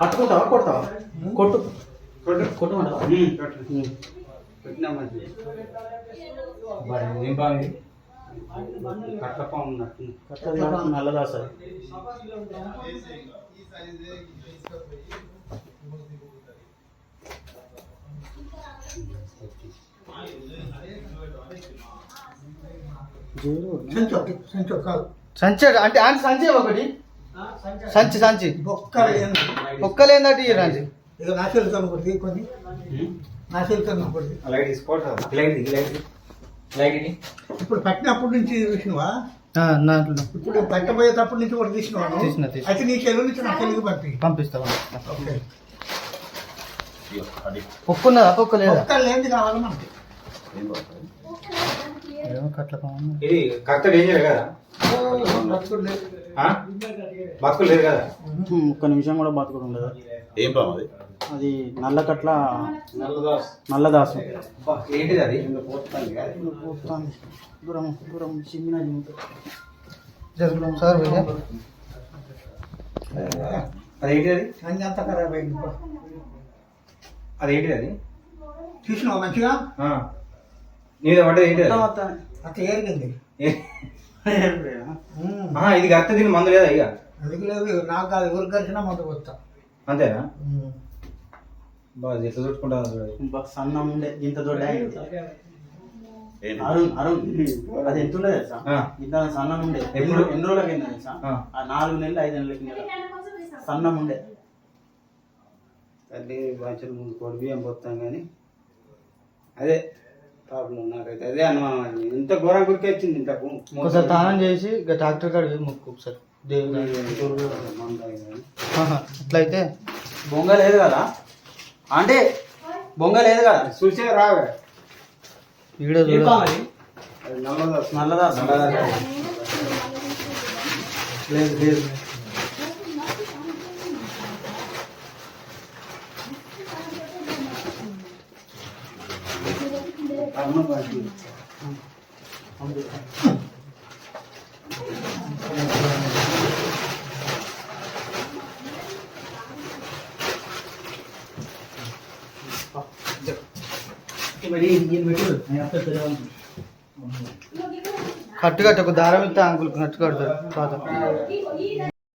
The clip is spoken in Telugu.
పట్టుకుంటావా కొడతావా? కొట్టు కొట్టమంటావా? నల్లదా సార్ సంచి అంటే ఆంటీ సంచి ఒకటి సంచి సంచి ఒక్కలు ఏంటంటే రండి ఇప్పుడు పట్టినప్పటి నుంచి చూసినవా? ఇప్పుడు పట్టబోయేటప్పటి నుంచి కూడా తీసినవా? అయితే నీ చెల్లు నుంచి నా చెల్లికి పంపిస్తావా? పొక్కున్నదా? పొక్క లేదా? లేని కావాలి మనకి. ఇది కరెక్ట్ డేంజర్ కదా? బతుకు లేదు కదా? ఒక్క నిమిషం కూడా బతుకుడు ఉండదు. ఏం పాము అది? అది నల్లకట్ల నల్లదాసు. ఏంటిది అది? దూరం దూరం చిన్న జరుగుతాం సార్. అదేంటిది అది? అన్ని అంతా ఖరాబ్ అయింది. అదేంటిది అది? చూసినావా మంచిగా? నీది పడ్డది ఏంటి? అట్లా ఏరిగింది. ఇది కరెక్ట్ దీని మందు లేదా? ఇక అందుకు లేదు, నాకు కాదు, ఎవరికి కలిసినా మందు వస్తా. అంతేనా? బాగా ఎట్లా చుట్టుకుంటా సన్నం ఉండే ఇంత దొడ్డ అరుణ్ అరుణ్ అది ఎంత ఉండదు తెలుసా? ఇంత సన్నం ఉండే. ఎన్ని రోజులకి అయింది తెలుసా? 4 నెలలు 5 నెలలకి సన్నం ఉండే. తల్లి బాంచలు ముందు కోడి బియ్యం పోతాం కానీ అదే ప్రాబ్లం నాకైతే. అదే అనుమానం. ఇంత ఘోరం గురికి వచ్చింది. ఇంతకు ఒకసారి స్నానం చేసి ఇక డాక్టర్ కాడికి మొక్కు ఒకసారి దేవుడు. అట్లయితే బొంగ లేదు కదా అంటే? బొంగ లేదు కదా? చూసే రావే వీడియో నల్లదా లేదు లేదు. కట్టు కట్టు ఒక దారం ఇస్తే అంకుల్ కట్టు కడతారు.